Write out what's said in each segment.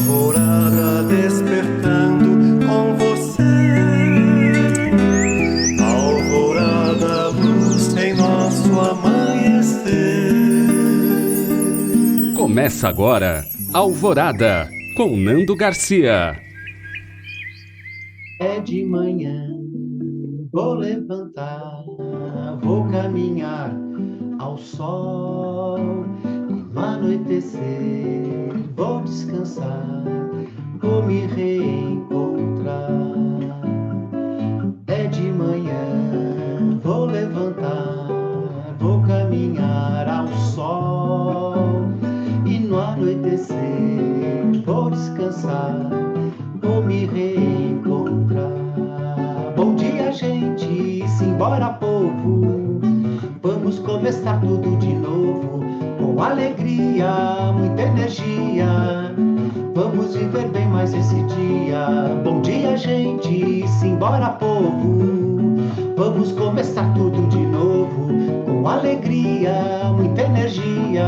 alvorada despertando com você. Alvorada, luz em nosso amanhecer. Começa agora, Alvorada, com Nando Garcia. É de manhã, vou levantar, vou caminhar ao sol. E no anoitecer, vou descansar, vou me reencontrar. É de manhã, vou levantar, vou caminhar ao sol. E no anoitecer, vou descansar, vou me reencontrar. Bom dia, gente, simbora, povo. Vamos começar tudo de novo, com alegria, muita energia. Vamos viver bem mais esse dia. Bom dia, gente, simbora, povo. Vamos começar tudo de novo, com alegria, muita energia.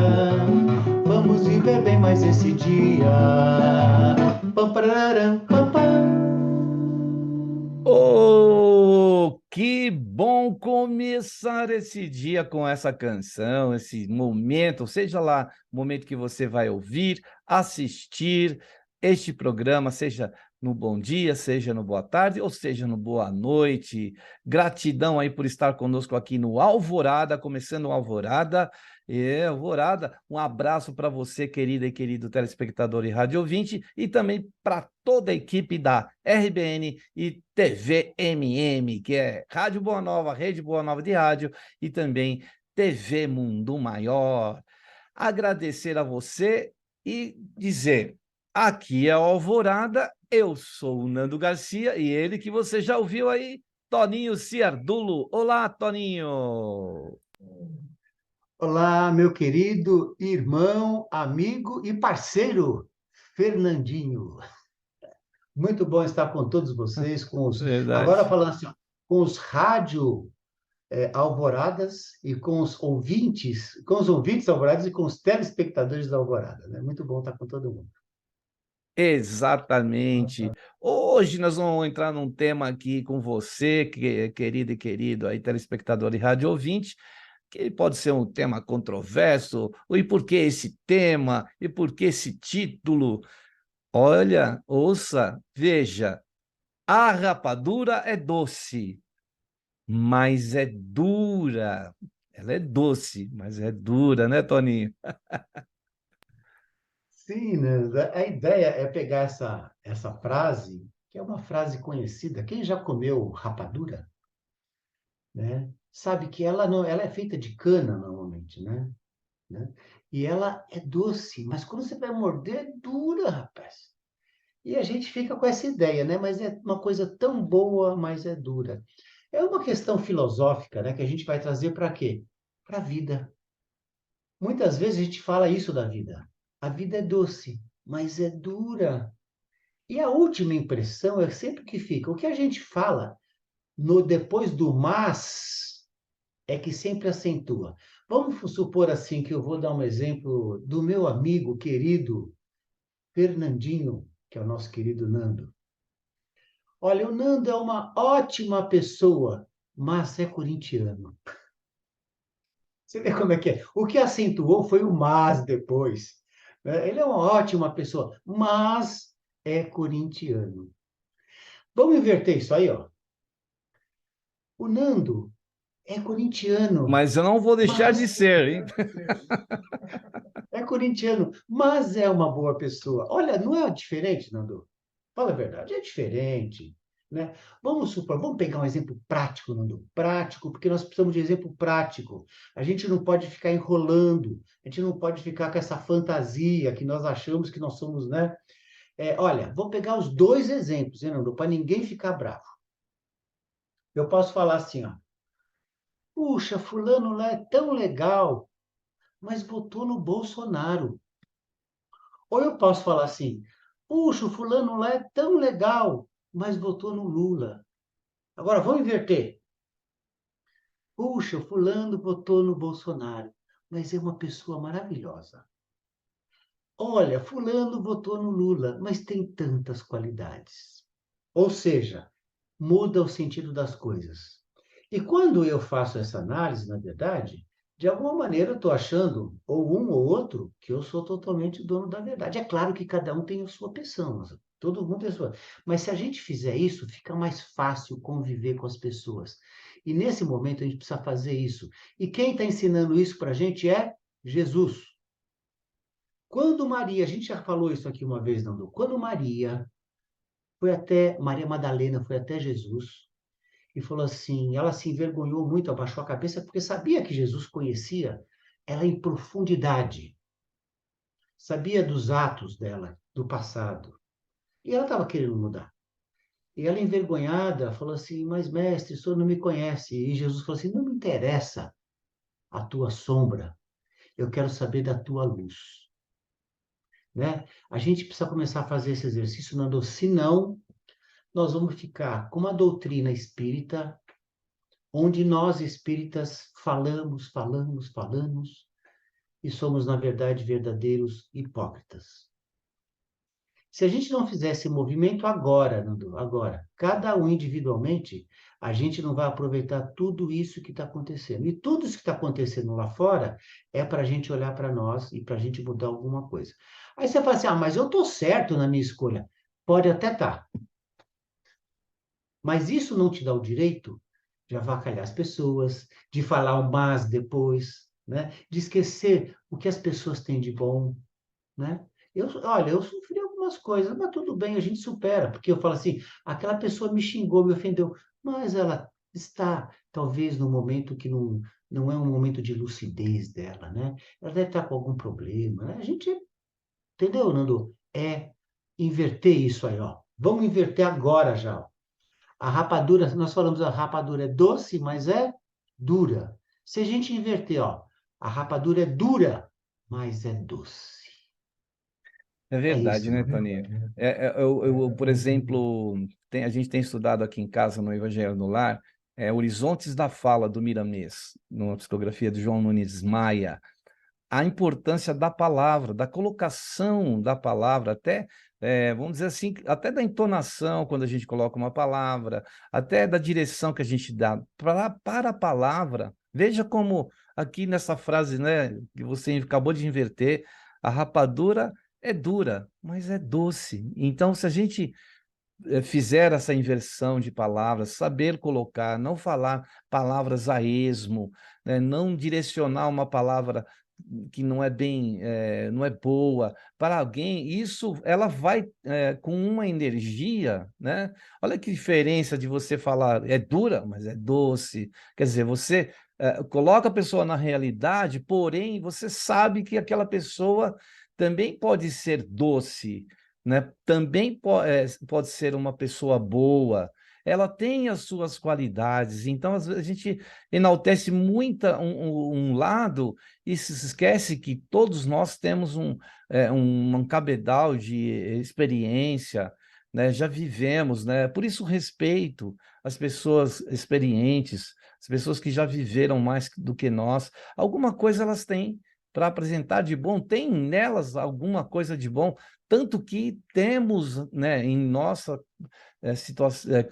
Vamos viver bem mais esse dia. Pam, pararam, pam, pam. Oh, que bom começar esse dia com essa canção, esse momento, seja lá o momento que você vai ouvir, assistir este programa, seja no bom dia, seja no boa tarde, ou seja no boa noite. Gratidão aí por estar conosco aqui no Alvorada, começando o Alvorada. Alvorada, um abraço para você, querida e querido telespectador e rádio ouvinte, e também para toda a equipe da RBN e TV MM, que é Rádio Boa Nova, Rede Boa Nova de Rádio, e também TV Mundo Maior. Agradecer a você e dizer, aqui é a Alvorada, eu sou o Nando Garcia, e ele que você já ouviu aí, Toninho Ciardulo. Olá, Toninho! Olá, meu querido irmão, amigo e parceiro, Fernandinho. Muito bom estar com todos vocês, agora Verdade. falando assim, ó, com os rádio Alvoradas e com os ouvintes Alvoradas e com os telespectadores da Alvorada, né? Muito bom estar com todo mundo. Exatamente. Hoje nós vamos entrar num tema aqui com você, querido e querido aí, telespectador e rádio ouvinte, que pode ser um tema controverso, e por que esse tema, e por que esse título? Olha, ouça, veja, a rapadura é doce, mas é dura. Ela é doce, mas é dura, né, Toninho? Sim, né? A ideia é pegar essa frase, que é uma frase conhecida. Quem já comeu rapadura, né? Sabe que ela não, ela é feita de cana normalmente, né? E ela é doce, mas quando você vai morder, é dura, rapaz. E a gente fica com essa ideia, né? Mas é uma coisa tão boa, mas é dura. É uma questão filosófica, né? Que a gente vai trazer para quê? Para a vida. Muitas vezes a gente fala isso da vida. A vida é doce, mas é dura. E a última impressão é sempre que fica. O que a gente fala no depois do mas é que sempre acentua. Vamos supor assim que eu vou dar um exemplo do meu amigo querido Fernandinho, que é o nosso querido Nando. Olha, o Nando é uma ótima pessoa, mas é corintiano. Você vê como é que é? O que acentuou foi o mas depois, né? Ele é uma ótima pessoa, mas é corintiano. Vamos inverter isso aí, ó. O Nando é corintiano, Mas eu não vou deixar de mas ser, hein? é corintiano, mas é uma boa pessoa. Olha, não é diferente, Nando? Fala a verdade, é diferente, né? Vamos supor, vamos pegar um exemplo prático, Nando, prático, porque nós precisamos de exemplo prático. A gente não pode ficar enrolando, a gente não pode ficar com essa fantasia que nós achamos que nós somos, né? Olha, vou pegar os dois exemplos, hein, Nando, para ninguém ficar bravo. Eu posso falar assim, ó. Puxa, fulano lá é tão legal, mas votou no Bolsonaro. Ou eu posso falar assim, puxa, o fulano lá é tão legal, mas votou no Lula. Agora, vamos inverter. Puxa, o fulano votou no Bolsonaro, mas é uma pessoa maravilhosa. olha, fulano votou no Lula, mas tem tantas qualidades. Ou seja, muda o sentido das coisas. E quando eu faço essa análise, na verdade, de alguma maneira eu estou achando, ou um ou outro, que eu sou totalmente dono da verdade. É claro que cada um tem a sua opção, todo mundo tem a sua. Mas se a gente fizer isso, fica mais fácil conviver com as pessoas. E nesse momento a gente precisa fazer isso. E quem está ensinando isso para a gente é Jesus. Quando Maria, a gente já falou isso aqui uma vez, Nando, quando Maria Madalena foi até Jesus e falou assim, ela se envergonhou muito, abaixou a cabeça, porque sabia que Jesus conhecia ela em profundidade, sabia dos atos dela, do passado, e ela estava querendo mudar. E ela, envergonhada, falou assim, mas mestre, o senhor não me conhece. E Jesus falou assim, não me interessa a tua sombra, eu quero saber da tua luz. Né? A gente precisa começar a fazer esse exercício, Nando, senão nós vamos ficar com uma doutrina espírita, onde nós espíritas falamos, e somos, na verdade, verdadeiros hipócritas. Se a gente não fizer esse movimento agora, Nando, agora, cada um individualmente, a gente não vai aproveitar tudo isso que está acontecendo. E tudo isso que está acontecendo lá fora é para a gente olhar para nós e para a gente mudar alguma coisa. Aí você fala assim, mas eu estou certo na minha escolha. Pode até estar. Mas isso não te dá o direito de avacalhar as pessoas, de falar o mas depois, né? De esquecer o que as pessoas têm de bom, né? Olha, eu sofri algumas coisas, mas tudo bem, a gente supera, porque eu falo assim, aquela pessoa me xingou, me ofendeu, mas ela está, talvez, num momento que não é um momento de lucidez dela, né? Ela deve estar com algum problema, né? A gente, entendeu, Nando? É inverter isso aí, ó. Vamos inverter agora já, ó. A rapadura, nós falamos a rapadura é doce, mas é dura. Se a gente inverter, ó, a rapadura é dura, mas é doce. É É verdade, isso, né, não Toninho? Por exemplo, a gente tem estudado aqui em casa, no Evangelho no Lar, Horizontes da Fala, do Miramês, numa psicografia de João Nunes Maia, a importância da palavra, da colocação da palavra, até, vamos dizer assim, até da entonação quando a gente coloca uma palavra, até da direção que a gente dá para a palavra. Veja como aqui nessa frase, né, que você acabou de inverter, a rapadura é dura, mas é doce. Então, se a gente fizer essa inversão de palavras, saber colocar, não falar palavras a esmo, né? Não direcionar uma palavra que não é bem, não é boa para alguém, isso ela vai com uma energia, né? Olha que diferença de você falar é dura, mas é doce. Quer dizer, você coloca a pessoa na realidade, porém você sabe que aquela pessoa também pode ser doce, né? Também pode ser uma pessoa boa, ela tem as suas qualidades, então às vezes a gente enaltece um lado e se esquece que todos nós temos um cabedal de experiência, né? Já vivemos, né? Por isso respeito as pessoas experientes, as pessoas que já viveram mais do que nós, alguma coisa elas têm para apresentar de bom, tem nelas alguma coisa de bom, tanto que temos, né, em nossa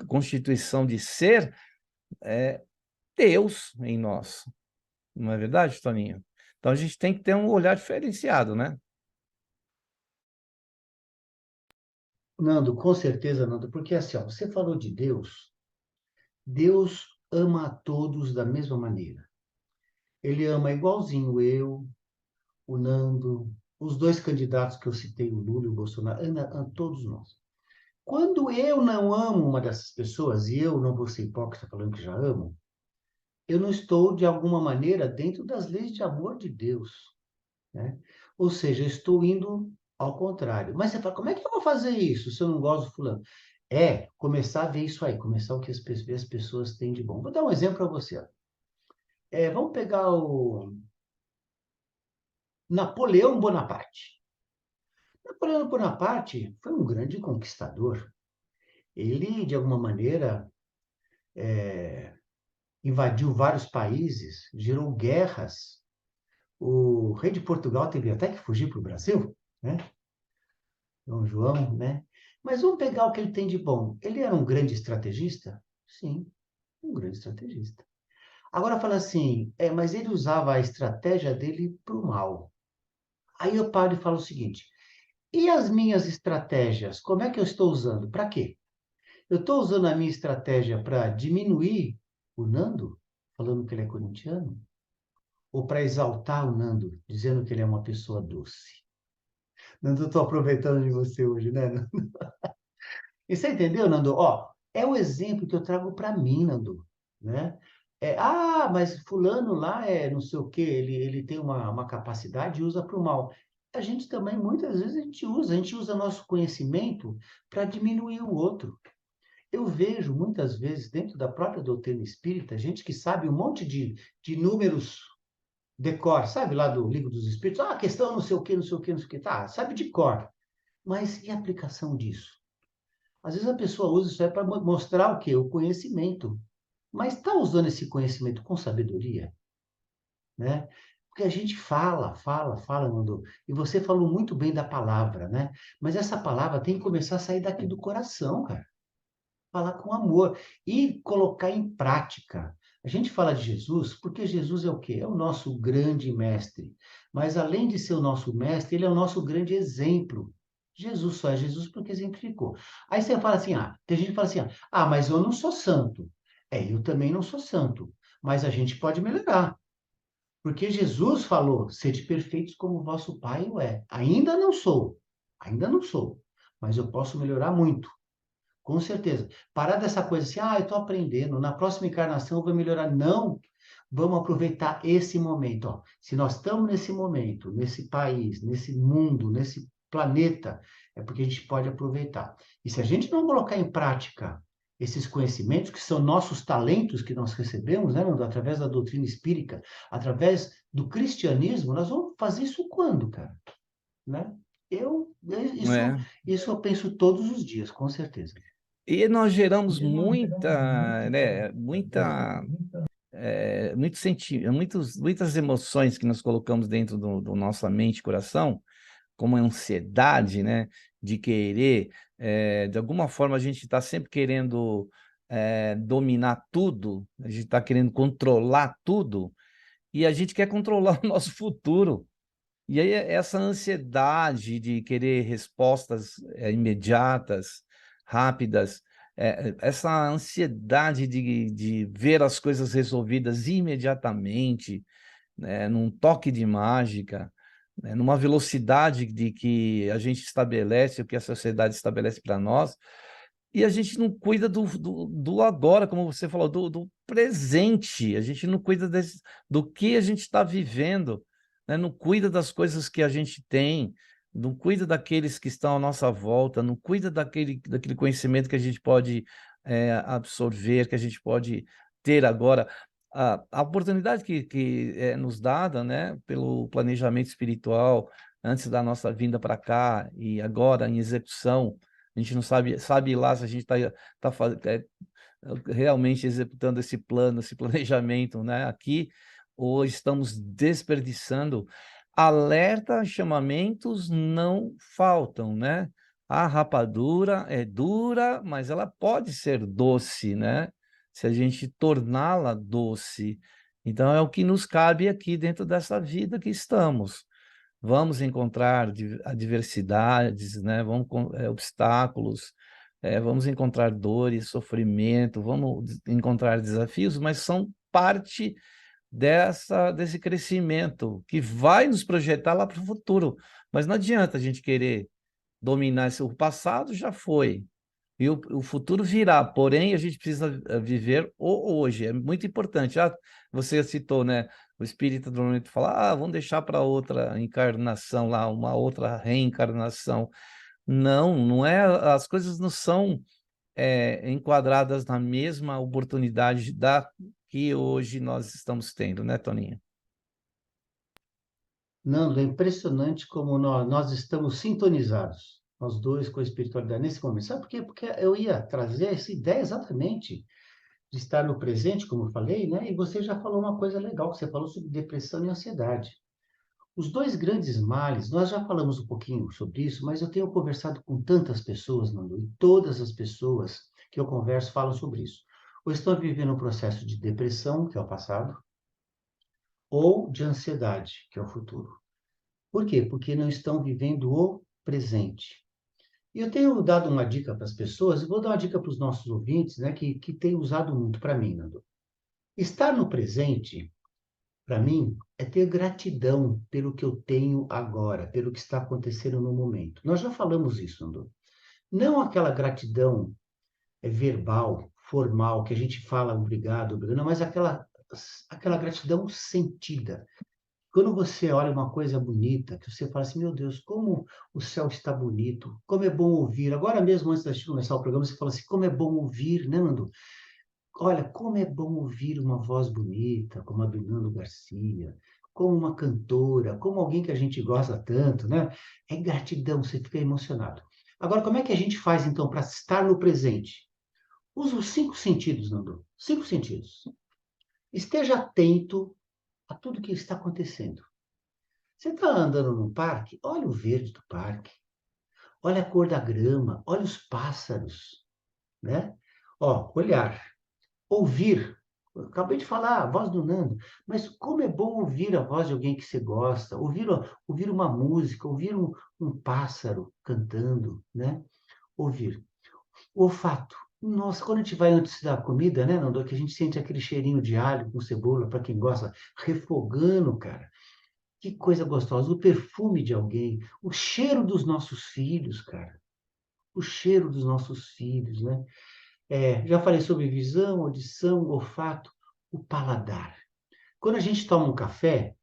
constituição de ser, Deus em nós. Não é verdade, Toninho? Então a gente tem que ter um olhar diferenciado, né? Nando, com certeza, Nando, porque assim, ó, você falou de Deus, Deus ama a todos da mesma maneira. Ele ama igualzinho eu, o Nando, os dois candidatos que eu citei, o Lula e o Bolsonaro, ama todos nós. Quando eu não amo uma dessas pessoas, e eu não vou ser hipócrita falando que já amo, eu não estou, de alguma maneira, dentro das leis de amor de Deus, né? Ou seja, eu estou indo ao contrário. Mas você fala, como é que eu vou fazer isso se eu não gosto do fulano? É começar a ver isso aí, começar o que as pessoas têm de bom. Vou dar um exemplo para você. Ó. Vamos pegar o Napoleão Bonaparte. Napoleão Bonaparte foi um grande conquistador. Ele, de alguma maneira, invadiu vários países, gerou guerras. O rei de Portugal teve até que fugir para o Brasil. né? Dom João, né? Mas vamos pegar o que ele tem de bom. Ele era um grande estrategista? Sim, um grande estrategista. Agora fala assim, mas ele usava a estratégia dele para o mal. Aí eu paro e falo o seguinte, e as minhas estratégias, como é que eu estou usando? Para quê? Eu estou usando a minha estratégia para diminuir o Nando, falando que ele é corintiano, ou para exaltar o Nando, dizendo que ele é uma pessoa doce? Nando, eu estou aproveitando de você hoje, né, Nando? E você entendeu, Nando? Ó, é o exemplo que eu trago para mim, Nando, né? Mas fulano lá é não sei o quê, ele tem uma capacidade e usa para o mal. A gente também, muitas vezes, a gente usa nosso conhecimento para diminuir o outro. Eu vejo muitas vezes dentro da própria doutrina espírita, gente que sabe um monte de números decor, sabe lá do Livro dos Espíritos? Ah, a questão não sei o quê, não sei o quê, não sei o quê. Tá, sabe de cor. Mas e a aplicação disso? Às vezes a pessoa usa isso aí para mostrar o quê? O conhecimento. Mas está usando esse conhecimento com sabedoria, né? Porque a gente fala, Nando. E você falou muito bem da palavra, né? Mas essa palavra tem que começar a sair daqui do coração, cara. Falar com amor e colocar em prática. A gente fala de Jesus porque Jesus é o quê? É o nosso grande mestre. Mas além de ser o nosso mestre, ele é o nosso grande exemplo. Jesus só é Jesus porque exemplificou. Aí você fala assim, tem gente que fala assim, mas eu não sou santo. Eu também não sou santo. Mas a gente pode melhorar. Porque Jesus falou, sede perfeitos como o vosso Pai o é. Ainda não sou. Mas eu posso melhorar muito. Com certeza. Parar dessa coisa assim, eu estou aprendendo, na próxima encarnação eu vou melhorar. Não, vamos aproveitar esse momento. Ó. Se nós estamos nesse momento, nesse país, nesse mundo, nesse planeta, é porque a gente pode aproveitar. E se a gente não colocar em prática esses conhecimentos, que são nossos talentos que nós recebemos, né, Nando? Através da doutrina espírita, através do cristianismo, nós vamos fazer isso quando, cara? Né? Eu, isso, É. isso eu penso todos os dias, com certeza. E nós geramos muita, né, muitas emoções que nós colocamos dentro do nossa mente e coração, como a ansiedade, né, de querer, de alguma forma a gente está sempre querendo dominar tudo, a gente está querendo controlar tudo, e a gente quer controlar o nosso futuro. E aí essa ansiedade de querer respostas imediatas, rápidas, essa ansiedade de ver as coisas resolvidas imediatamente, né, num toque de mágica, né, numa velocidade de que a gente estabelece, o que a sociedade estabelece para nós, e a gente não cuida do agora, como você falou, do presente, a gente não cuida do que a gente está vivendo, né? Não cuida das coisas que a gente tem, não cuida daqueles que estão à nossa volta, não cuida daquele conhecimento que a gente pode absorver, que a gente pode ter agora. A oportunidade que é nos dada, né, pelo planejamento espiritual, antes da nossa vinda para cá e agora em execução, a gente não sabe lá se a gente está realmente executando esse plano, esse planejamento, né, aqui, ou estamos desperdiçando. Alerta, chamamentos não faltam, né? A rapadura é dura, mas ela pode ser doce, né? Se a gente torná-la doce. Então, é o que nos cabe aqui dentro dessa vida que estamos. Vamos encontrar adversidades, né? Obstáculos, vamos encontrar dores, sofrimento, vamos encontrar desafios, mas são parte desse crescimento que vai nos projetar lá para o futuro. Mas não adianta a gente querer dominar o passado, já foi. E o futuro virá, porém a gente precisa viver o hoje, é muito importante. Você citou, né? O espírita do momento fala, vamos deixar para outra encarnação lá, uma outra reencarnação. Não, não é, as coisas não são enquadradas na mesma oportunidade que hoje nós estamos tendo, né, Toninho? Nando, é impressionante como nós estamos sintonizados, nós dois com a espiritualidade nesse momento. Sabe por quê? Porque eu ia trazer essa ideia exatamente de estar no presente, como eu falei, né? E você já falou uma coisa legal, que você falou sobre depressão e ansiedade. Os dois grandes males, nós já falamos um pouquinho sobre isso, mas eu tenho conversado com tantas pessoas, Nando, e todas as pessoas que eu converso falam sobre isso. Ou estão vivendo um processo de depressão, que é o passado, ou de ansiedade, que é o futuro. Por quê? Porque não estão vivendo o presente. E eu tenho dado uma dica para as pessoas, e vou dar uma dica para os nossos ouvintes, né, que têm usado muito para mim, Nando. Estar no presente, para mim, é ter gratidão pelo que eu tenho agora, pelo que está acontecendo no momento. Nós já falamos isso, Nando. Não aquela gratidão verbal, formal, que a gente fala obrigado, obrigado, não, mas aquela gratidão sentida. Quando você olha uma coisa bonita, que você fala assim, meu Deus, como o céu está bonito, como é bom ouvir. Agora mesmo, antes da gente começar o programa, você fala assim, como é bom ouvir, né, Nando? Olha, como é bom ouvir uma voz bonita, como a do Nando Garcia, como uma cantora, como alguém que a gente gosta tanto, né? É gratidão, você fica emocionado. Agora, como é que a gente faz, então, para estar no presente? Usa os 5 sentidos, Nando. 5 sentidos. Esteja atento a tudo que está acontecendo. Você está andando no parque, olha o verde do parque, olha a cor da grama, olha os pássaros, né? Ó, olhar, ouvir. Eu acabei de falar a voz do Nando, mas como é bom ouvir a voz de alguém que você gosta, ouvir uma música, ouvir um pássaro cantando, né? Ouvir. O olfato. Nossa, quando a gente vai antes da comida, né, Nando, que a gente sente aquele cheirinho de alho com cebola, para quem gosta, refogando, cara. Que coisa gostosa, o perfume de alguém, o cheiro dos nossos filhos, cara. O cheiro dos nossos filhos, né? Já falei sobre visão, audição, olfato, o paladar. Quando a gente toma um café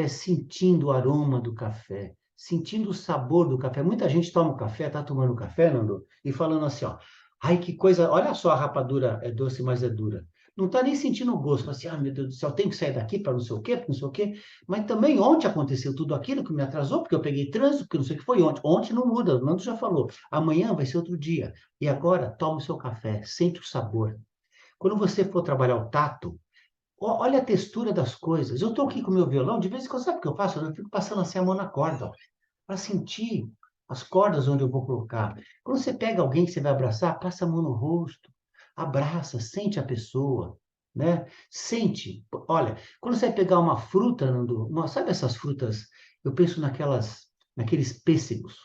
sentindo o aroma do café, sentindo o sabor do café. Muita gente toma o café, tá tomando café, Nando, e falando assim, ó, ai, que coisa, olha só, a rapadura é doce, mas é dura. Não está nem sentindo o gosto, fala assim, ah, meu Deus do céu, tenho que sair daqui para não sei o quê, para não sei o quê. Mas também ontem aconteceu tudo aquilo que me atrasou, porque eu peguei trânsito, porque não sei o que foi ontem. Ontem não muda, o Nando já falou. Amanhã vai ser outro dia. E agora, toma o seu café, sente o sabor. Quando você for trabalhar o tato, olha a textura das coisas. Eu estou aqui com o meu violão, de vez em quando, sabe o que eu faço? Eu fico passando assim a mão na corda, para sentir as cordas onde eu vou colocar. Quando você pega alguém que você vai abraçar, passa a mão no rosto, abraça, sente a pessoa, né? Sente. Olha, quando você vai pegar uma fruta, Nando, sabe essas frutas? Eu penso naqueles pêssegos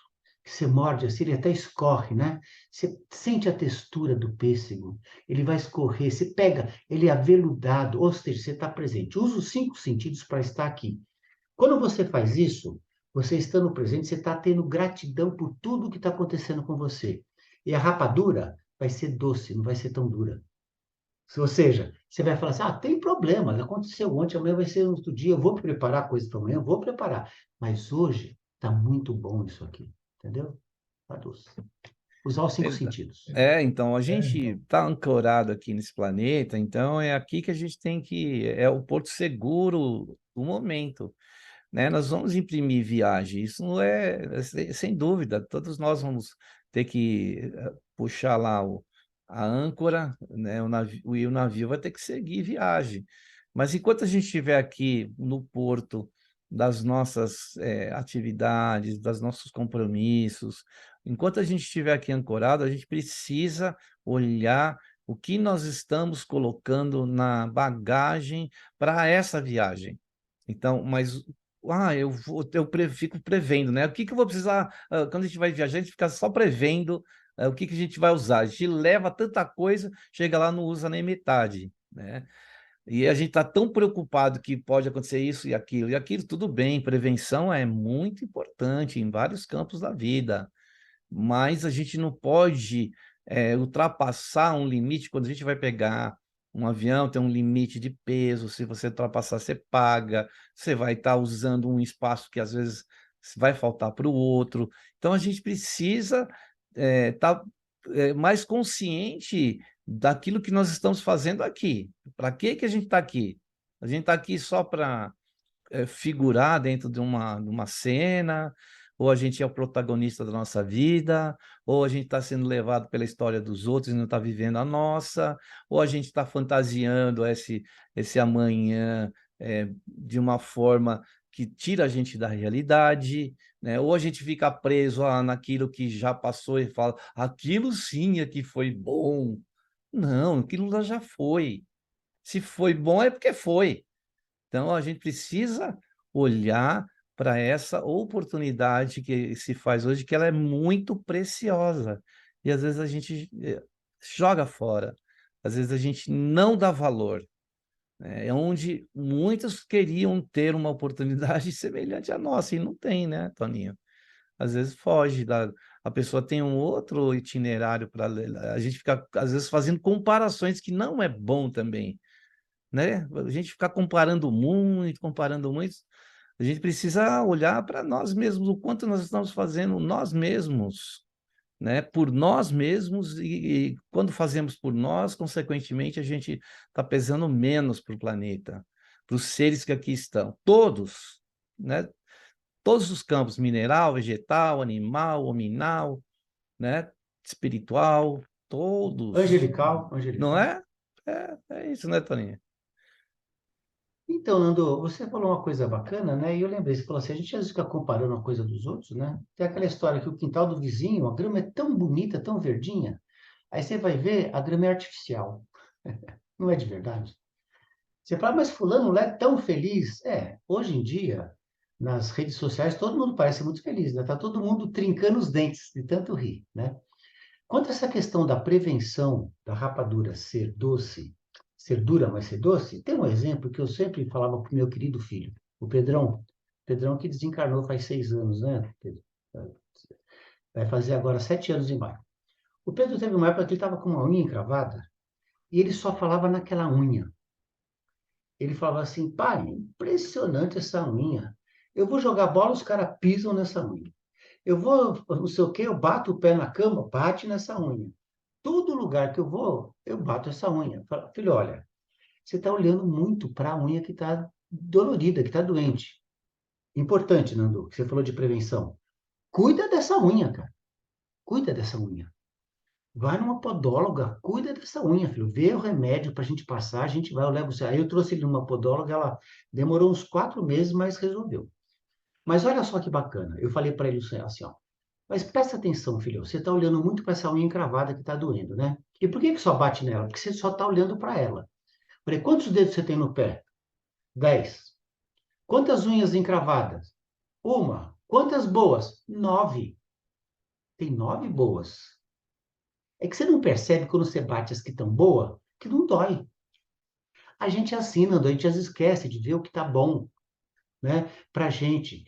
que você morde assim, ele até escorre, né? Você sente a textura do pêssego, ele vai escorrer, você pega, ele é aveludado, ou seja, você está presente. Usa os 5 sentidos para estar aqui. Quando você faz isso, você estando presente, você está tendo gratidão por tudo que está acontecendo com você. E a rapadura vai ser doce, não vai ser tão dura. Ou seja, você vai falar assim, ah, tem problema, aconteceu ontem, amanhã vai ser outro dia, eu vou preparar coisa para amanhã, eu vou preparar. Mas hoje está muito bom isso aqui, entendeu? Está doce. Usar os 5 sentidos. Então, a gente está ancorado aqui nesse planeta, então é aqui que a gente tem que... É o porto seguro do momento, né? Nós vamos imprimir viagem, isso não sem dúvida, todos nós vamos ter que puxar lá a âncora, né? E o navio vai ter que seguir viagem. Mas enquanto a gente estiver aqui no porto das nossas atividades, dos nossos compromissos, enquanto a gente estiver aqui ancorado, a gente precisa olhar o que nós estamos colocando na bagagem para essa viagem. Então, mas fico prevendo, né? O que eu vou precisar, quando a gente vai viajar, a gente fica só prevendo o que a gente vai usar. A gente leva tanta coisa, chega lá, não usa nem metade, né? E a gente está tão preocupado que pode acontecer isso e aquilo, tudo bem, prevenção é muito importante em vários campos da vida, mas a gente não pode ultrapassar um limite. Quando a gente vai pegar um avião, tem um limite de peso, se você ultrapassar, você paga, você vai estar usando um espaço que às vezes vai faltar para o outro. Então a gente precisa estar mais consciente daquilo que nós estamos fazendo aqui. Para que a gente está aqui? A gente está aqui só para figurar dentro de uma cena, ou a gente é o protagonista da nossa vida, ou a gente está sendo levado pela história dos outros e não está vivendo a nossa, ou a gente está fantasiando esse amanhã de uma forma que tira a gente da realidade, né? Ou a gente fica preso naquilo que já passou e fala, aquilo sim é que foi bom. Não, aquilo lá já foi. Se foi bom é porque foi. Então, a gente precisa olhar para essa oportunidade que se faz hoje, que ela é muito preciosa. E às vezes a gente joga fora, às vezes a gente não dá valor. É onde muitos queriam ter uma oportunidade semelhante à nossa, e não tem, né, Toninho? Às vezes foge a pessoa tem um outro itinerário para a gente fica, às vezes, fazendo comparações que não é bom também, né? A gente ficar comparando muito, a gente precisa olhar para nós mesmos, o quanto nós estamos fazendo nós mesmos, né? Por nós mesmos, e quando fazemos por nós, consequentemente, a gente está pesando menos para o planeta, para os seres que aqui estão, todos, né? Todos os campos, mineral, vegetal, animal, hominal, né? Espiritual, todos, Angelical, não angelical. é? É isso, né, Toninho? Então, Nando, você falou uma coisa bacana, né? E eu lembrei, você falou assim, a gente às vezes fica comparando uma coisa dos outros, né? Tem aquela história que o quintal do vizinho, a grama é tão bonita, tão verdinha. Aí você vai ver, a grama é artificial. Não é de verdade. Você fala, mas fulano não é tão feliz. É, hoje em dia, nas redes sociais, todo mundo parece muito feliz, né? Tá todo mundo trincando os dentes de tanto rir, né? Quanto a essa questão da prevenção da rapadura ser doce, ser dura, mas ser doce, tem um exemplo que eu sempre falava para o meu querido filho, o Pedrão. Pedrão que desencarnou faz 6 anos, né, Pedro? Vai fazer agora 7 anos em maio. O Pedro teve uma época que ele estava com uma unha encravada e ele só falava naquela unha. Ele falava assim, pai, impressionante essa unha. Eu vou jogar bola, os caras pisam nessa unha. Eu vou, não sei o quê, eu bato o pé na cama, bate nessa unha. Todo lugar que eu vou, eu bato essa unha. Falo, filho, olha, você está olhando muito para a unha que está dolorida, que está doente. Importante, Nando, que você falou de prevenção. Cuida dessa unha, cara. Cuida dessa unha. Vai numa podóloga, cuida dessa unha, filho. Vê o remédio para a gente passar, a gente vai, eu levo você. Aí eu trouxe ele numa podóloga, ela demorou uns 4 meses, mas resolveu. Mas olha só que bacana. Eu falei para ele assim, ó. Mas presta atenção, filho. Você está olhando muito para essa unha encravada que está doendo, né? E por que que só bate nela? Porque você só está olhando para ela. Falei, quantos dedos você tem no pé? 10. Quantas unhas encravadas? Uma. Quantas boas? 9. Tem 9 boas. É que você não percebe quando você bate as que estão boas, que não dói. A gente assina, a gente às vezes esquece de ver o que está bom, né? Para a gente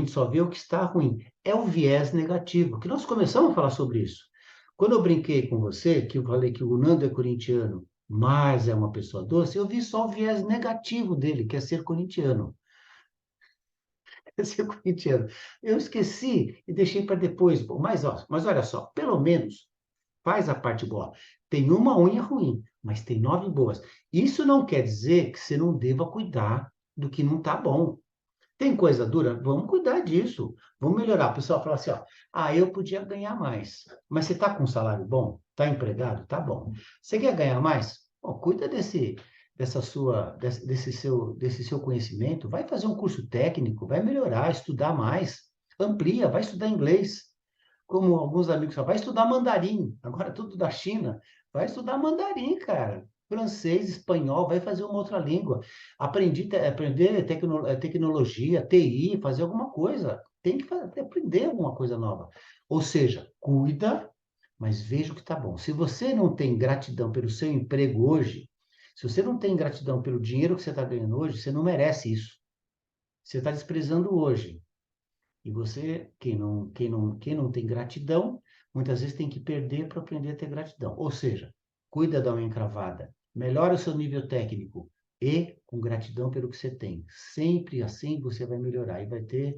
só vê o que está ruim. É o viés negativo, que nós começamos a falar sobre isso. Quando eu brinquei com você, que eu falei que o Nando é corintiano, mas é uma pessoa doce, eu vi só o viés negativo dele, que é ser corintiano. É ser corintiano. Eu esqueci e deixei para depois. Bom, mas olha só, pelo menos faz a parte boa. Tem uma unha ruim, mas tem 9 boas. Isso não quer dizer que você não deva cuidar do que não está bom. Tem coisa dura? Vamos cuidar disso. Vamos melhorar. O pessoal fala assim, ó, eu podia ganhar mais. Mas você está com um salário bom? Está empregado? Tá bom. Você quer ganhar mais? Bom, cuida desse seu conhecimento. Vai fazer um curso técnico, vai melhorar, estudar mais. Amplia, vai estudar inglês. Como alguns amigos falam, vai estudar mandarim. Agora tudo da China. Vai estudar mandarim, cara. Francês, espanhol, vai fazer uma outra língua. Aprender tecnologia, TI, fazer alguma coisa. Tem que aprender alguma coisa nova. Ou seja, cuida, mas veja o que está bom. Se você não tem gratidão pelo seu emprego hoje, se você não tem gratidão pelo dinheiro que você está ganhando hoje, você não merece isso. Você está desprezando hoje. E você, quem não tem gratidão, muitas vezes tem que perder para aprender a ter gratidão. Ou seja, cuida da unha encravada, melhora o seu nível técnico e com gratidão pelo que você tem. Sempre assim você vai melhorar e vai ter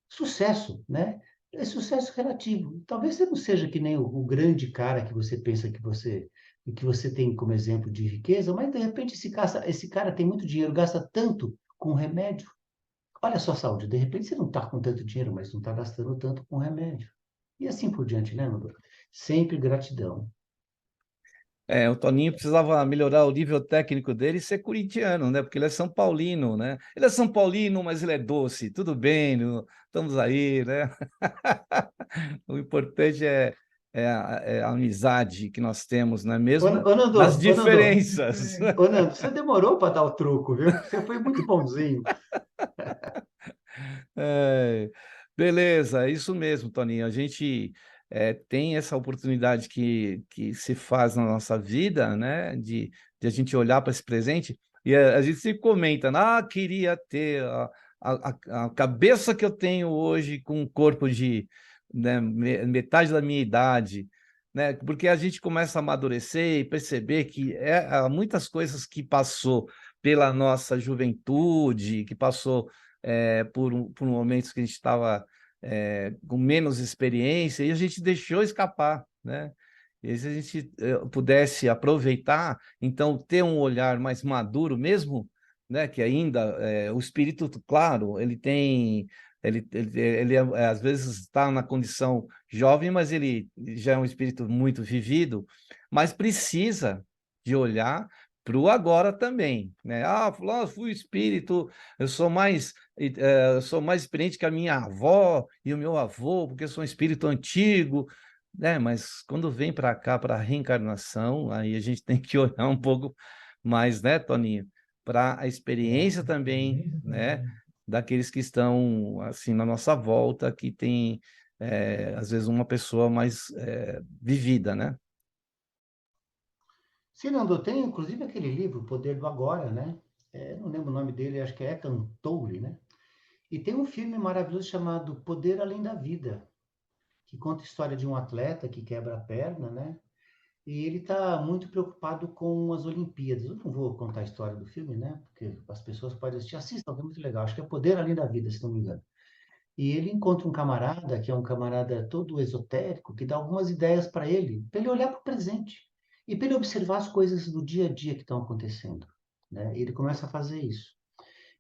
sucesso, né? É sucesso relativo. Talvez você não seja que nem o grande cara que você pensa que você tem como exemplo de riqueza, mas de repente esse cara tem muito dinheiro, gasta tanto com remédio. Olha a sua saúde, de repente você não está com tanto dinheiro, mas não está gastando tanto com remédio. E assim por diante, né, Nando? Sempre gratidão. O Toninho precisava melhorar o nível técnico dele e ser corintiano, né? Porque ele é São Paulino, né? Ele é São Paulino, mas ele é doce. Tudo bem, estamos aí, né? O importante é a amizade que nós temos, não é mesmo? Ô, Nas Nando, ô, Nando, diferenças. ô, Nando, você demorou para dar o troco, viu? Você foi muito bonzinho. É, beleza, é isso mesmo, Toninho. A gente tem essa oportunidade que se faz na nossa vida, né? De a gente olhar para esse presente e a gente se comenta, queria ter a cabeça que eu tenho hoje com um corpo de, né, metade da minha idade, né? Porque a gente começa a amadurecer e perceber que há muitas coisas que passou pela nossa juventude, que passou por momentos que a gente estava com menos experiência e a gente deixou escapar, né? E se a gente pudesse aproveitar, então ter um olhar mais maduro mesmo, né? Que ainda o espírito, claro, às vezes está na condição jovem, mas ele já é um espírito muito vivido, mas precisa de olhar para o agora também, né? Fulano, fui espírito, eu sou mais experiente que a minha avó e o meu avô, porque eu sou um espírito antigo, né? Mas quando vem para cá, para a reencarnação, aí a gente tem que olhar um pouco mais, né, Toninho, para a experiência também, né, daqueles que estão assim na nossa volta, que tem às vezes uma pessoa mais vivida, né? Sim, Nando, tem inclusive aquele livro, O Poder do Agora, né? Não lembro o nome dele, acho que é Cantoure, né? E tem um filme maravilhoso chamado Poder Além da Vida, que conta a história de um atleta que quebra a perna, né? E ele está muito preocupado com as Olimpíadas. Eu não vou contar a história do filme, né? Porque as pessoas podem assistir. Assistam, que é muito legal. Acho que é Poder Além da Vida, se não me engano. E ele encontra um camarada, que é um camarada todo esotérico, que dá algumas ideias para ele olhar para o presente e para ele observar as coisas do dia a dia que estão acontecendo, né? E ele começa a fazer isso.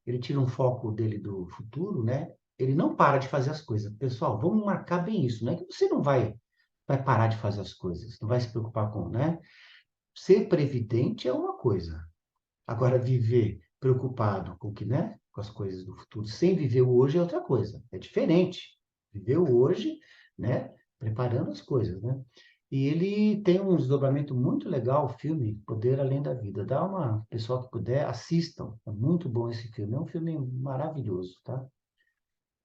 Ele tira um foco dele do futuro, né? Ele não para de fazer as coisas. Pessoal, vamos marcar bem isso, não é que você não vai parar de fazer as coisas, não vai se preocupar com, né? Ser previdente é uma coisa. Agora, viver preocupado com que, né? Com as coisas do futuro, sem viver o hoje é outra coisa. É diferente. Viver o hoje, né? Preparando as coisas, né? E ele tem um desdobramento muito legal, o filme Poder Além da Vida. Dá uma, pessoal que puder, assistam. É muito bom esse filme. É um filme maravilhoso, tá?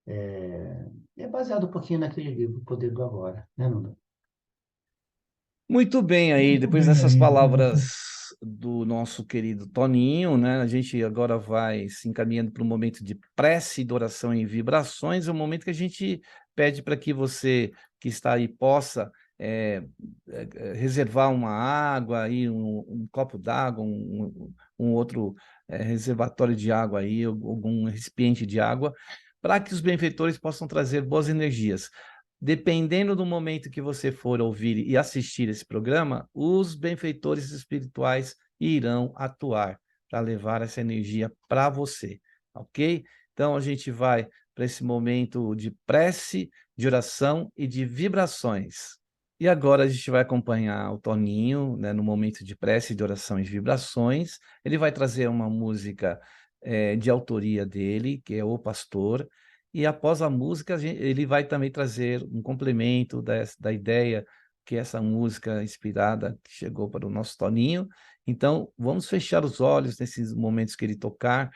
É baseado um pouquinho naquele livro, O Poder do Agora, né, Nuno? Muito bem aí, depois dessas palavras do nosso querido Toninho, né? A gente agora vai se encaminhando para um momento de prece, de oração e vibrações, é um momento que a gente pede para que você que está aí possa reservar uma água aí, um copo d'água, um outro reservatório de água aí, algum recipiente de água, para que os benfeitores possam trazer boas energias. Dependendo do momento que você for ouvir e assistir esse programa, os benfeitores espirituais irão atuar para levar essa energia para você, ok? Então a gente vai para esse momento de prece, de oração e de vibrações. E agora a gente vai acompanhar o Toninho, né, no momento de prece, de oração e de vibrações. Ele vai trazer uma música de autoria dele, que é O Pastor. E após a música, ele vai também trazer um complemento da ideia que essa música inspirada que chegou para o nosso Toninho. Então, vamos fechar os olhos nesses momentos que ele tocar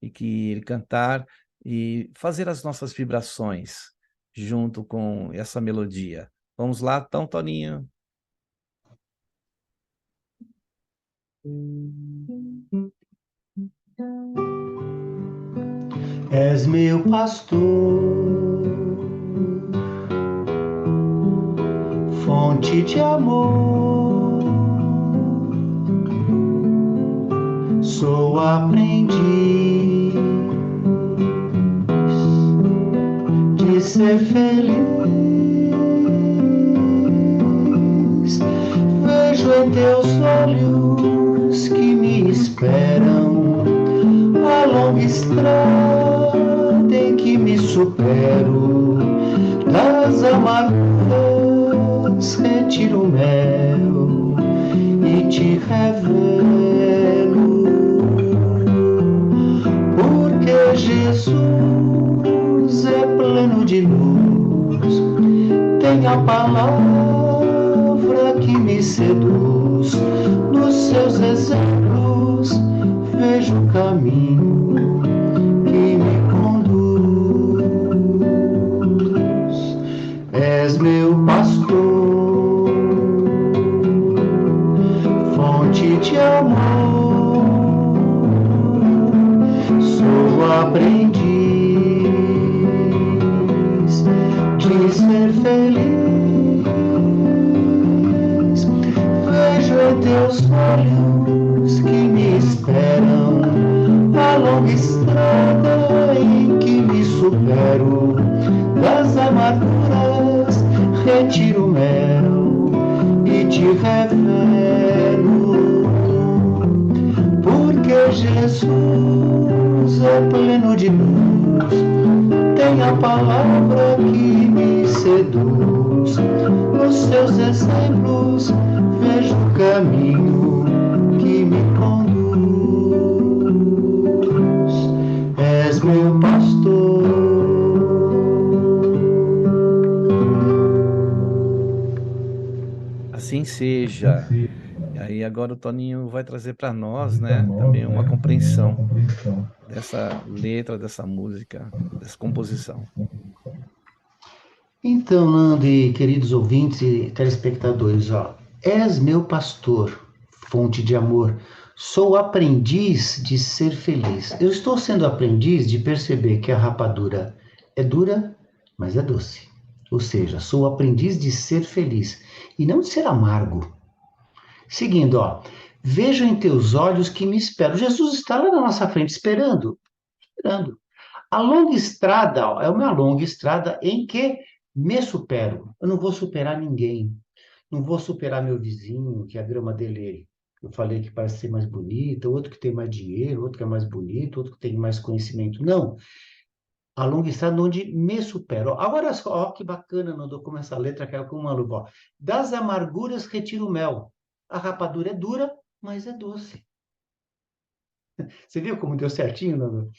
e que ele cantar e fazer as nossas vibrações junto com essa melodia. Vamos lá, então, Toninho. És meu pastor, fonte de amor, sou aprendiz de ser feliz. Vejo em teus olhos que me esperam a longa estrada em que me supero, das amarguras retiro o mel e te revelo, porque Jesus é pleno de luz, tem a palavra que me seduz, nos seus exemplos vejo o caminho que me conduz. És meu pastor, fonte de amor, sou aprendiz de ser feliz. Vejo em teus olhos que me esperam a longa estrada em que me supero. Das amarguras retiro o mel e te revelo, porque Jesus é pleno de luz, tem a palavra que me seduz, nos seus exemplos vejo o caminho que me conduz. És meu pastor. Assim seja. E aí agora o Toninho vai trazer para nós, né, também uma compreensão dessa letra, dessa música, dessa composição. Então, Nando e queridos ouvintes e telespectadores, ó, és meu pastor, fonte de amor, sou aprendiz de ser feliz. Eu estou sendo aprendiz de perceber que a rapadura é dura, mas é doce. Ou seja, sou aprendiz de ser feliz e não de ser amargo. Seguindo, ó, vejo em teus olhos que me esperam. Jesus está lá na nossa frente esperando, esperando. A longa estrada, ó, é uma longa estrada em que me supero. Eu não vou superar ninguém. Não vou superar meu vizinho, que a grama dele, eu falei que parece ser mais bonita, outro que tem mais dinheiro, outro que é mais bonito, outro que tem mais conhecimento. Não. A longa estrada onde me supero. Agora só, ó, que bacana, não dou como essa letra caiu com uma luva. Ó. Das amarguras retiro o mel. A rapadura é dura, mas é doce. Você viu como deu certinho, Nando?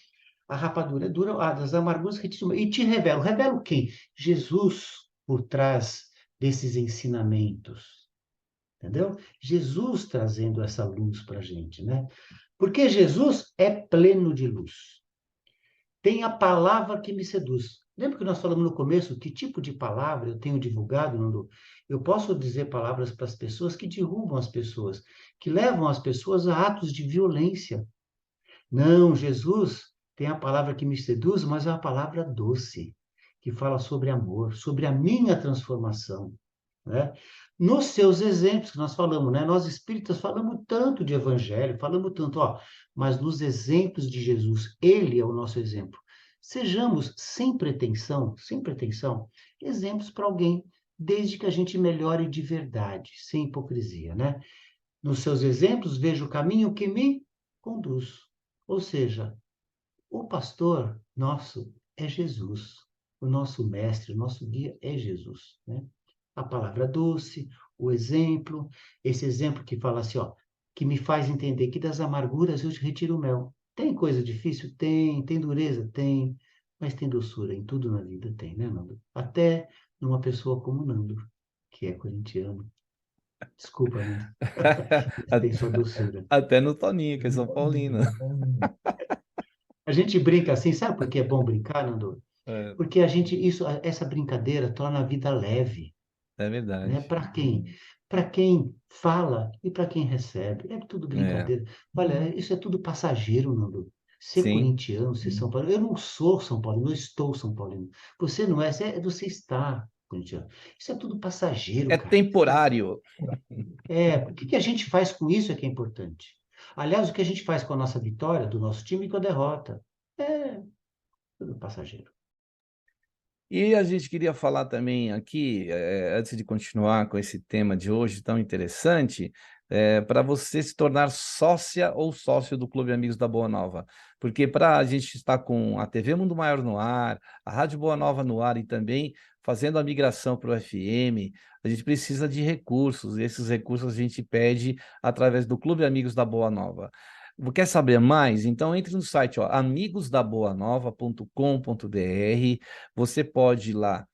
A rapadura é dura, das amarguras retiro o mel. E te revelo. Revelo quem? Jesus por trás desses ensinamentos. Entendeu? Jesus trazendo essa luz para a gente, né? Porque Jesus é pleno de luz. Tem a palavra que me seduz. Lembra que nós falamos no começo que tipo de palavra eu tenho divulgado, Nando? Eu posso dizer palavras para as pessoas que derrubam as pessoas, que levam as pessoas a atos de violência. Não, Jesus tem a palavra que me seduz, mas é uma palavra doce, que fala sobre amor, sobre a minha transformação, né? Nos seus exemplos que nós falamos, né? Nós espíritas falamos tanto de evangelho, falamos tanto, ó, mas nos exemplos de Jesus, ele é o nosso exemplo. Sejamos sem pretensão, exemplos para alguém, desde que a gente melhore de verdade, sem hipocrisia, né? Nos seus exemplos, vejo o caminho que me conduz. Ou seja, o pastor nosso é Jesus. O nosso mestre, o nosso guia é Jesus, né? A palavra doce, o exemplo, esse exemplo que fala assim, ó, que me faz entender que das amarguras eu retiro o mel. Tem coisa difícil? Tem dureza? Tem, mas tem doçura em tudo na vida, tem, né, Nando? Até numa pessoa como Nando, que é corintiano. Desculpa, Nando. Tem sua doçura. Até no Toninho, que é São Paulino. A gente brinca assim, sabe por que é bom brincar, Nando? É, Porque essa brincadeira torna a vida leve, é né? verdade. Para quem? Para quem fala e para quem recebe. É tudo É, brincadeira. Olha, isso é tudo passageiro, Nando. Ser sim. corintiano, ser São Paulo. Eu não sou São Paulino, eu estou São Paulino. Você não é, você está corintiano. Isso é tudo passageiro, É cara. temporário. O que a gente faz com isso é que é importante. Aliás, o que a gente faz com a nossa vitória, do nosso time e com a derrota. É tudo passageiro. E a gente queria falar também aqui, antes de continuar com esse tema de hoje tão interessante, para você se tornar sócia ou sócio do Clube Amigos da Boa Nova. Porque para a gente estar com a TV Mundo Maior no ar, a Rádio Boa Nova no ar e também fazendo a migração para o FM, a gente precisa de recursos, e esses recursos a gente pede através do Clube Amigos da Boa Nova. Quer saber mais? Então entre no site, ó, amigosdaboanova.com.br. Você pode ir lá,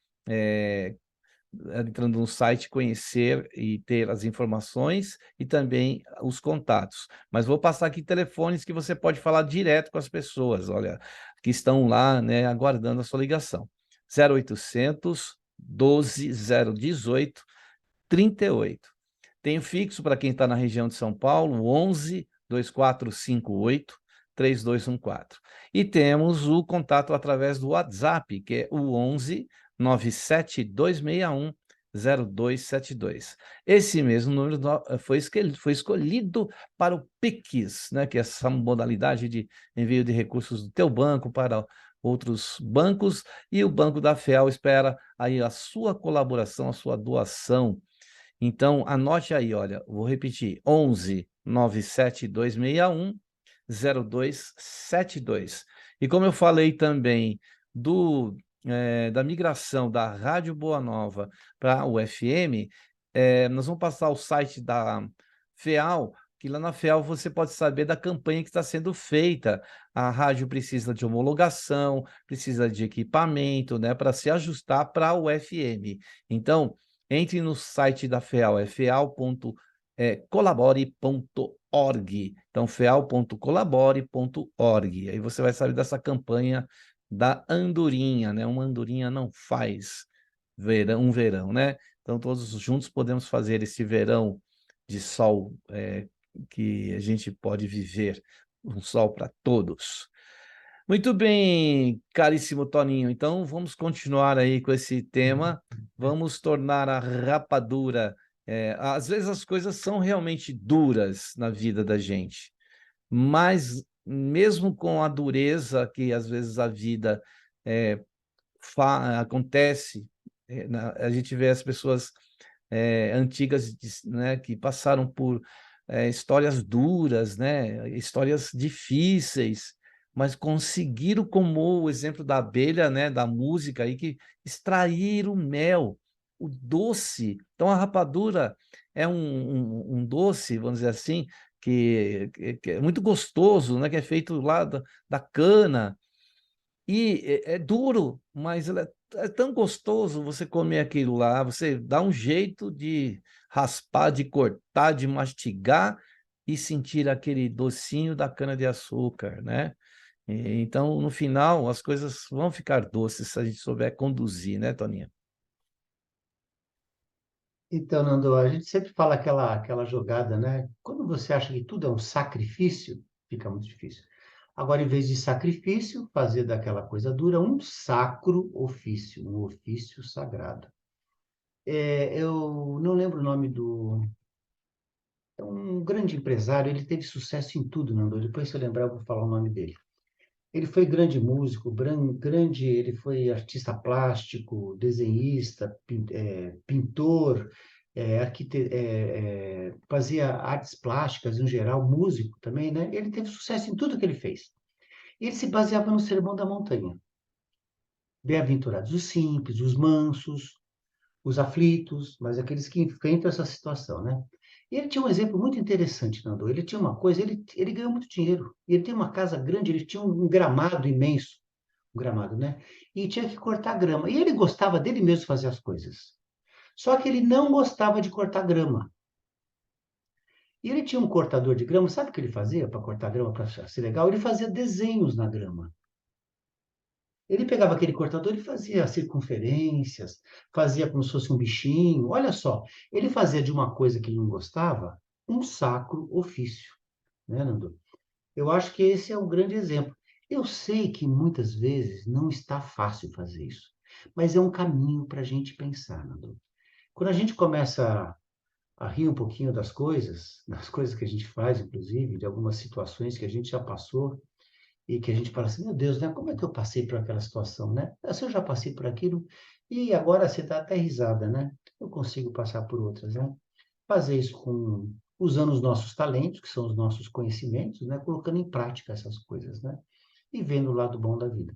entrando no site, conhecer e ter as informações e também os contatos. Mas vou passar aqui telefones que você pode falar direto com as pessoas, olha, que estão lá, né, aguardando a sua ligação. 0800 12 018 38. Tem o fixo para quem está na região de São Paulo, 11 2458 3214. E temos o contato através do WhatsApp, que é o 11 97261 0272. Esse mesmo número foi escolhido para o Pix, né, que é essa modalidade de envio de recursos do teu banco para outros bancos, e o Banco da FEAL espera aí a sua colaboração, a sua doação. Então, anote aí, olha, vou repetir, 11 97261 0272. E como eu falei também da migração da Rádio Boa Nova para o FM, nós vamos passar o site da FEAL, que lá na FEAL você pode saber da campanha que está sendo feita. A rádio precisa de homologação, precisa de equipamento, né, para se ajustar para o FM. Então, entre no site da FEAL, é feal.colabore.org. Então, feal.colabore.org. Aí você vai saber dessa campanha da andorinha, né? Uma andorinha não faz um verão, né? Então, todos juntos podemos fazer esse verão de sol que a gente pode viver, um sol para todos. Muito bem, caríssimo Toninho. Então, vamos continuar aí com esse tema. Vamos tornar a rapadura. Às vezes as coisas são realmente duras na vida da gente, mas mesmo com a dureza que às vezes a vida acontece, a gente vê as pessoas antigas, né, que passaram por histórias duras, né, histórias difíceis, mas conseguiram, como o exemplo da abelha, né, da música aí, que extrair o mel, o doce. Então a rapadura é um doce, vamos dizer assim, que é muito gostoso, né, que é feito lá da cana, e é duro, mas é tão gostoso você comer aquilo lá, você dá um jeito de raspar, de cortar, de mastigar e sentir aquele docinho da cana-de-açúcar, né? Então, no final, as coisas vão ficar doces se a gente souber conduzir, né, Toninha? Então, Nando, a gente sempre fala aquela jogada, né? Quando você acha que tudo é um sacrifício, fica muito difícil. Agora, em vez de sacrifício, fazer daquela coisa dura um sacro ofício, um ofício sagrado. Eu não lembro o nome é um grande empresário, ele teve sucesso em tudo, Nando. Depois, se eu lembrar, eu vou falar o nome dele. Ele foi grande músico, ele foi artista plástico, desenhista, pintor, fazia artes plásticas em geral, músico também, né? Ele teve sucesso em tudo que ele fez. E ele se baseava no Sermão da Montanha. Bem-aventurados os simples, os mansos, os aflitos, mas aqueles que enfrentam essa situação, né? E ele tinha um exemplo muito interessante, Nando. Ele tinha uma coisa, ele ganhou muito dinheiro. E ele tem uma casa grande, ele tinha um gramado imenso, um gramado, né? E tinha que cortar grama. E ele gostava dele mesmo fazer as coisas. Só que ele não gostava de cortar grama. E ele tinha um cortador de grama, sabe o que ele fazia para cortar grama, para ser legal? Ele fazia desenhos na grama. Ele pegava aquele cortador e fazia circunferências, fazia como se fosse um bichinho. Olha só, ele fazia de uma coisa que ele não gostava um sacro ofício, né, Nando? Eu acho que esse é um grande exemplo. Eu sei que muitas vezes não está fácil fazer isso, mas é um caminho para a gente pensar, Nando. Quando a gente começa a rir um pouquinho das coisas que a gente faz, inclusive, de algumas situações que a gente já passou, e que a gente fala assim, meu Deus, né? Como é que eu passei por aquela situação, né? Se eu já passei por aquilo, e agora você dá até risada, né? Eu consigo passar por outras, né? Fazer isso usando os nossos talentos, que são os nossos conhecimentos, né? Colocando em prática essas coisas, né? E vendo o lado bom da vida.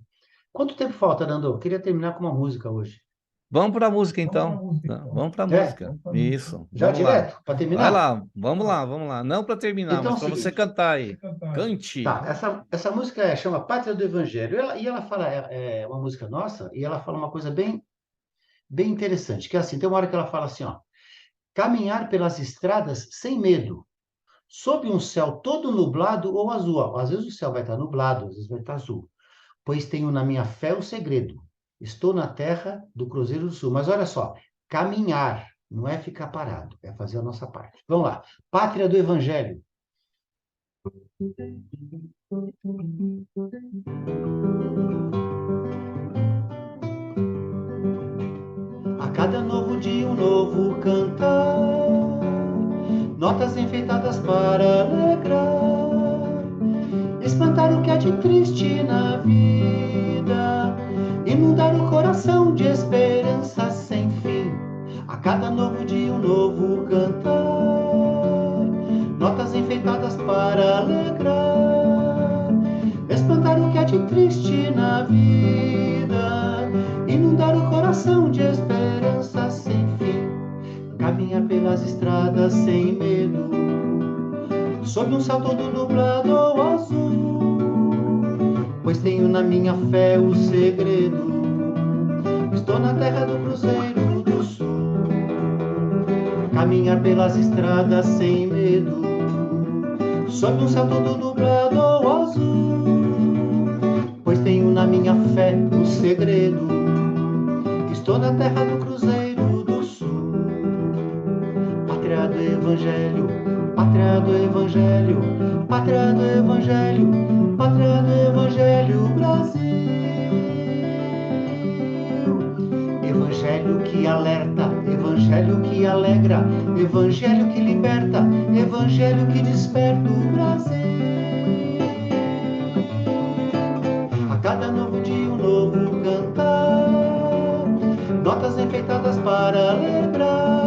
Quanto tempo falta, Nando? Eu queria terminar com uma música hoje. Vamos para a música, então. Vamos para a É? música. Isso. Já Vamos lá. direto, para Vai terminar? lá, vamos lá, vamos lá. Não para terminar, Então é mas o para você seguinte. cantar aí. Cante. Tá, essa música chama Pátria do Evangelho. Ela fala, é uma música nossa, e ela fala uma coisa bem interessante, que é assim, tem uma hora que ela fala assim, ó, caminhar pelas estradas sem medo, sob um céu todo nublado ou azul. Ó, às vezes o céu vai estar nublado, às vezes vai estar azul. Pois tenho na minha fé o segredo. Estou na terra do Cruzeiro do Sul. Mas olha só, caminhar não é ficar parado, é fazer a nossa parte. Vamos lá. Pátria do Evangelho. A cada novo dia um novo cantar, notas enfeitadas para alegrar, espantar o que há de triste na vida, inundar o coração de esperança sem fim. A cada novo dia um novo cantar, notas enfeitadas para alegrar, espantar o que há de triste na vida, inundar o coração de esperança sem fim. Caminhar pelas estradas sem medo, sob um céu todo nublado ou azul, pois tenho na minha fé o segredo. Estou na terra do Cruzeiro do Sul. Caminhar pelas estradas sem medo, sob um céu todo nublado ou azul, pois tenho na minha fé o segredo. Estou na terra do Cruzeiro do Sul. Pátria do Evangelho, pátria do Evangelho, pátria do Evangelho, pátria do Evangelho, Brasil. Evangelho que alerta, Evangelho que alegra, Evangelho que liberta, Evangelho que desperta o Brasil. A cada novo dia um novo cantar, notas enfeitadas para alegrar,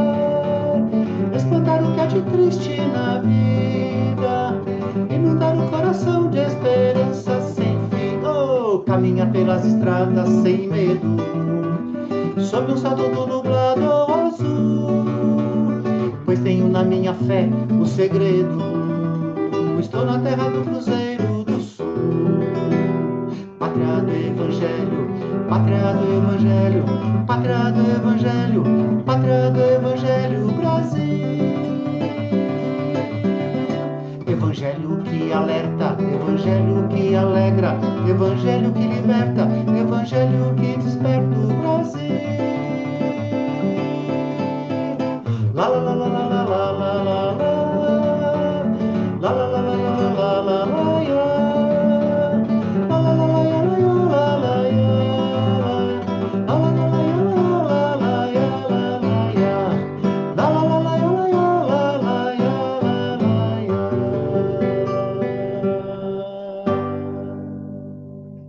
espantar o que há de triste na vida, inundar o coração de esperança sem fim. Oh, caminhar pelas estradas sem medo, sob um céu todo nublado ou azul, pois tenho na minha fé o segredo. Estou na terra do Cruzeiro do Sul. Pátria do Evangelho, pátria do Evangelho, pátria do Evangelho, pátria do Evangelho, Brasil. Evangelho que alerta, Evangelho que alegra, Evangelho que liberta, Evangelho que desperta o Brasil. La la la la la la la la la la la la la la la la la.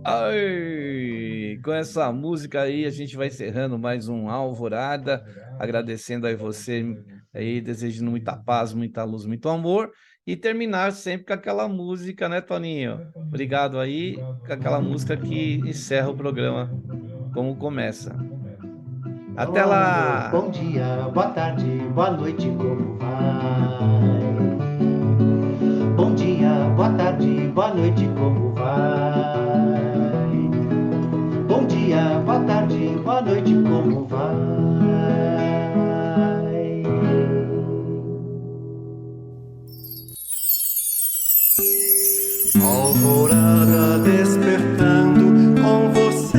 Ai, com essa música aí, a gente vai encerrando mais um Alvorada, agradecendo aí você aí, desejando muita paz, muita luz, muito amor, e terminar sempre com aquela música, né, Toninho? Obrigado aí, com aquela música que encerra o programa, como começa. Até lá! Bom dia, boa tarde, boa noite, como vai? Bom dia, boa tarde, boa noite, como vai? Bom dia, boa tarde, boa noite, como vai? Alvorada despertando com você.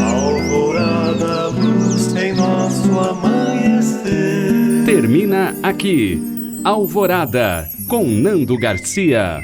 Alvorada, luz em nosso amanhecer. Termina aqui, Alvorada, com Nando Garcia.